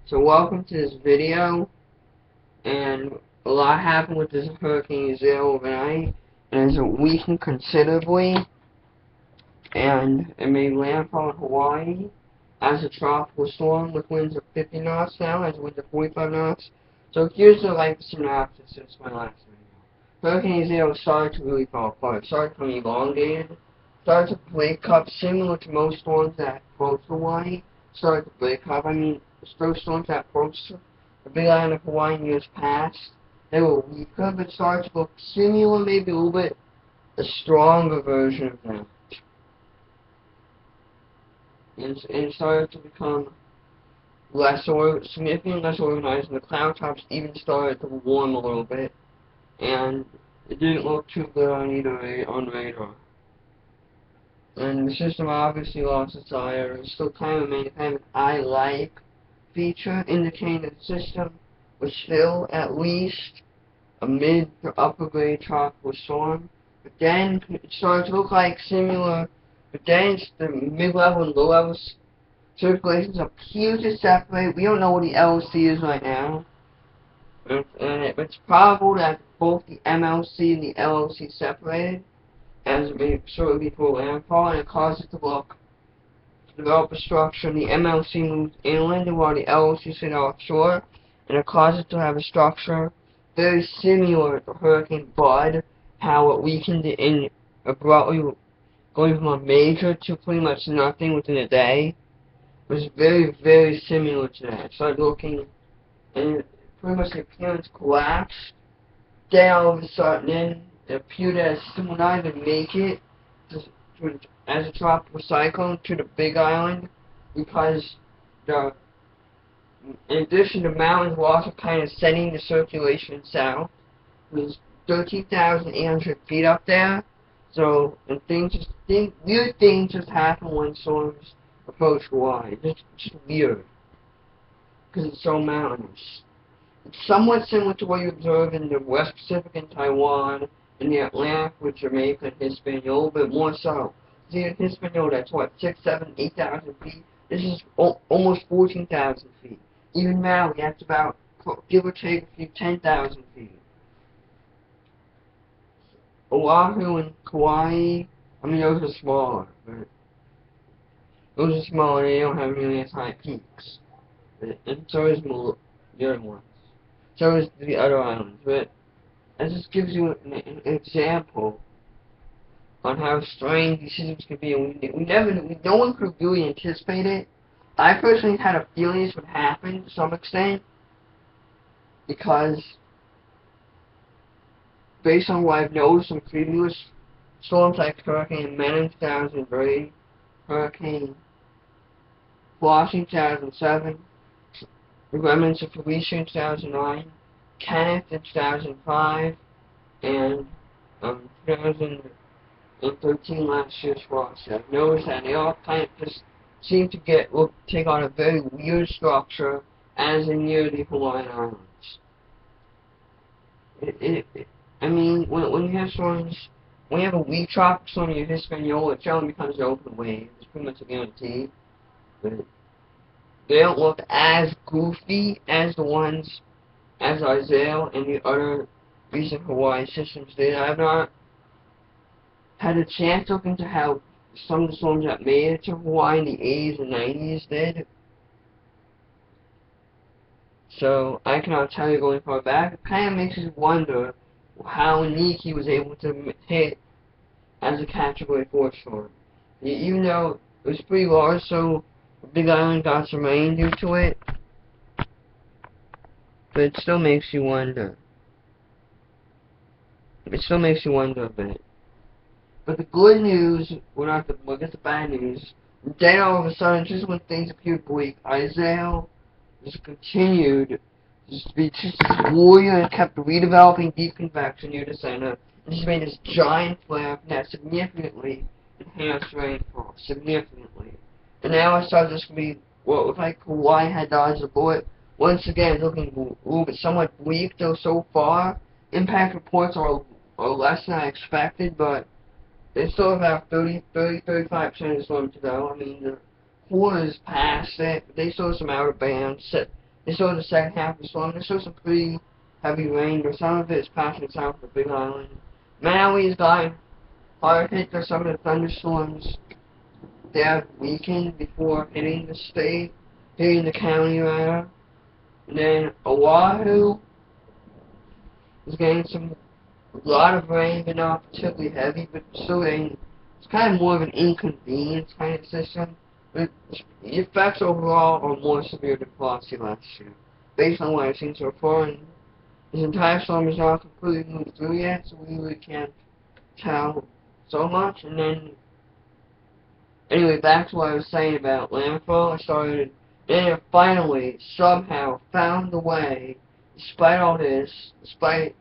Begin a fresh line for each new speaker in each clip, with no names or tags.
So welcome to this video, and a lot happened with this Hurricane Iselle overnight, and it weakened considerably, and it made landfall in Hawaii as a tropical storm with winds of 50 knots now, as winds of 45 knots. So here's the synopsis since my last video. Hurricane Iselle started to really fall apart. It started to become elongated, started to break up, similar to most storms that approach Hawaii. Started to break up. I mean, those storms that approached the big island of Hawaii in years past, they were weaker, but started to look similar, maybe a little bit a stronger version of them. And it started to become significantly less organized, and the cloud tops even started to warm a little bit, and it didn't look too good on radar. And the system obviously lost its ire. It's still kind of an eye-like feature, indicating that the system was still at least a mid to upper grade tropical storm. But then it started to look like similar, but then the mid-level and low-level circulations appear to separate. We don't know what the LC is right now. It's probable that both the MLC and the LLC separated as it may shortly before landfall, and it caused it to develop a structure. And the MLC moved inland while the LLC stayed offshore, and it caused it to have a structure very similar to Hurricane Bud, how it weakened in abruptly going from a major to pretty much nothing within a day. It was very, very similar to that. It started looking, and pretty much the appearance collapsed. Then all of a sudden, it appeared as it would not even make it as a tropical cyclone to the Big Island, because in addition to mountains, were also kind of sending the circulation south. There's 13,800 feet up there, so and weird things just happen when storms approach Hawaii. Just weird, because it's so mountainous. It's somewhat similar to what you observe in the West Pacific and Taiwan, in the Atlantic with Jamaica and Hispaniola, but more so. See, in Hispaniola, that's what, 6,000, 7,000, 8,000 feet. This is almost 14,000 feet. Even Maui, that's about, give or take a few, 10,000 feet. Oahu and Kauai, I mean, those are smaller, but those are smaller, they don't have nearly as high peaks. And so is the other ones. So is the other islands, but that just gives you an example on how strange these systems can be. And no one could really anticipate it. I personally had a feeling this would happen to some extent, because based on what I've noticed from previous storms like Hurricane Menon in 2003, Hurricane Flushing in 2007, the remnants of Felicia in 2009, Kenneth in 2005, and 2013 last year's frost. I've noticed that they all kind of just seem to take on a very weird structure as they near the Hawaiian Islands. I mean, when you have storms, when you have a weak tropical storm in your Hispaniola, it generally becomes an open wave. It's pretty much a guarantee. But they don't look as goofy as the ones as Iselle and the other recent Hawaii systems did. I have not had a chance to look into how some of the storms that made it to Hawaii in the 80s and 90s did. So I cannot tell you going far back. It kind of makes you wonder how unique he was able to hit as a Category 4 storm. Even though it was pretty large, so the Big Island got some rain due to it. But it still makes you wonder. It still makes you wonder a bit. But the good news, we'll get the bad news. Then all of a sudden, just when things appeared bleak, Iselle just continued to be just this warrior and kept redeveloping deep convection near the center. And just made this giant flare that significantly enhanced rainfall. Significantly. And now I saw this to be what looked like Hawaii had dodged a bullet. Once again, looking a little bit somewhat bleak, though so far. Impact reports are less than I expected, but they still have about 35% of the storm to go. I mean, the core is past it, but they still have some outer bands. They This was the second half of the storm. This was some pretty heavy rain, but some of it is passing south of the Big Island. Maui's got hard hit to some of the thunderstorms that weekend before hitting the state, hitting the county rather. And then Oahu is getting a lot of rain, but not particularly heavy, but still rain. It's kind of more of an inconvenience kind of system, but the effects overall are more severe than Flossie last year, based on what I've seen so far. And this entire storm is not completely moved through yet, so we really can't tell so much. And then, anyway, back to what I was saying about landfall. Then it finally, somehow, found the way, despite all this, despite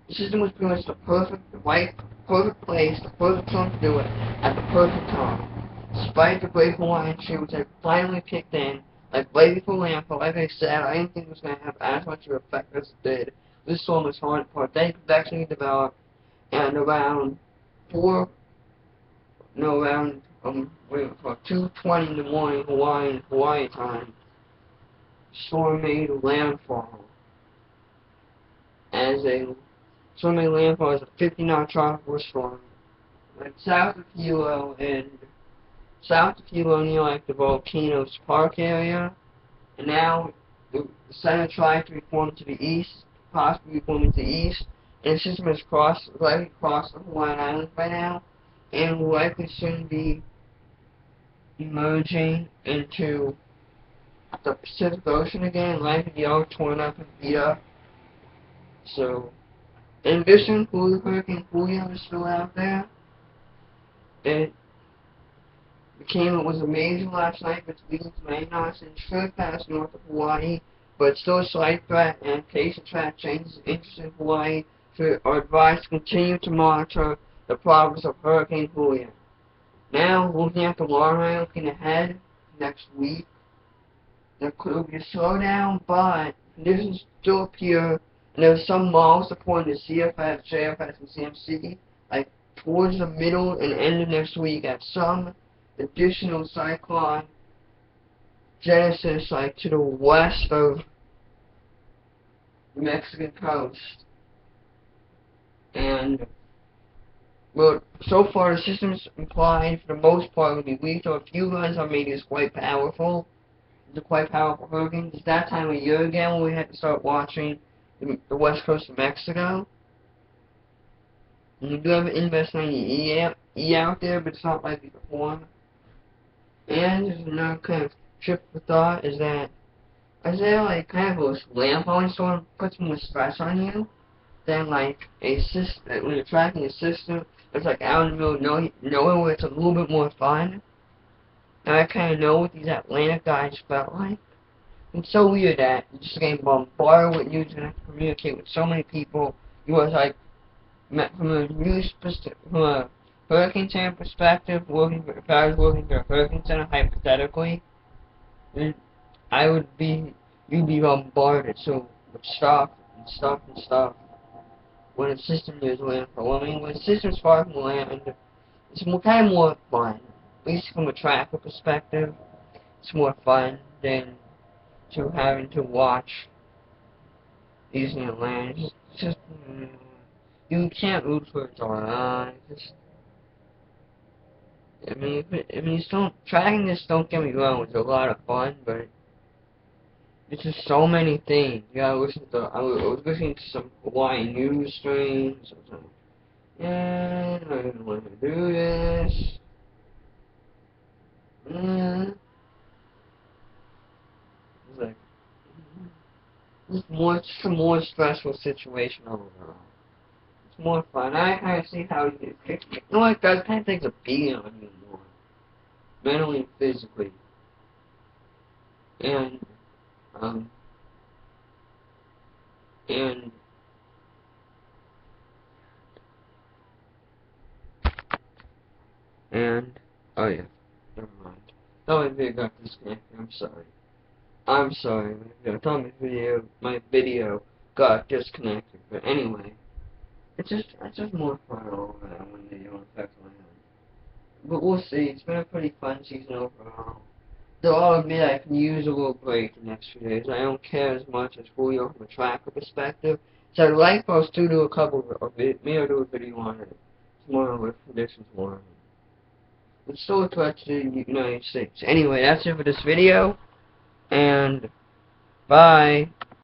the system was pretty much the perfect place, the perfect time to do it, at the perfect time. Despite the Great Hawaiian Shield, which had finally kicked in, like right before landfall. Like I said, I didn't think it was going to have as much of an effect as it did. This storm was hard part. Then convectionally developed, and around 2:20 in the morning Hawaii time, storm made landfall as a 50-knot tropical storm. Like south of Hilo near like the Volcanoes Park area, and now the center tried to reform to the east, possibly reforming to the east, and the system has likely crossed the Hawaiian Islands by now, and will likely soon be emerging into the Pacific Ocean again, likely be all torn up and beat up. So, in addition, Hurricane Julio is still out there. It was amazing last night, but it's leading to 9 knots and should pass north of Hawaii, but it's still a slight threat, and in case the track changes interest in Hawaii, are advised to continue to monitor the progress of Hurricane Julio. Now, looking at the long run, looking ahead next week, there could be a slowdown, but conditions still appear, and there's some models supporting the CFS, JFS, and CMC, like towards the middle and end of next week at some additional cyclone genesis, like to the west of the Mexican coast. And, well, so far the system's implied for the most part will be weak, so a few runs are maybe is quite powerful. It's a quite powerful hurricane. It's that time of year again when we had to start watching the west coast of Mexico. And we do have an investment in E out there, but it's not likely to perform. And there's another kind of trip for thought is that Iselle, like, kind of a landfalling storm puts more stress on you than like a system. When you're tracking a system that's like out in the middle of nowhere where it's a little bit more fun. And I kind of know what these Atlantic guys felt like. It's so weird that you're just getting bombarded with news and have to communicate with so many people. You was like, from a hurricane center perspective, if I was working for a hurricane center, hypothetically, then you'd be bombarded with stuff when a system is landfall. I mean, when a system's far from land, it's kind of more fun. At least from a tracker perspective, it's more fun than having to watch these new lands. You can't root for it all. Tracking this, don't get me wrong, it's a lot of fun, but it's just so many things. You gotta listen to, I was listening to some Hawaiian news streams. I was like, yeah, I don't even want to do this. It's like, it's a more stressful situation overall. It's more fun. I kind of see how it does kind of takes a beating on you more, mentally and physically. And oh yeah, never mind. Oh, I got disconnected. I'm sorry. I thought my video got disconnected. But anyway, it's just more fun overall when they don't affect my head. But we'll see. It's been a pretty fun season overall. though I'll admit I can use a little break the next few days. I don't care as much as Julio from a tracker perspective. So I'd like for us to do a couple of me or do a video on it tomorrow with predictions tomorrow. It's still a threat to the United States. Anyway, that's it for this video, and bye.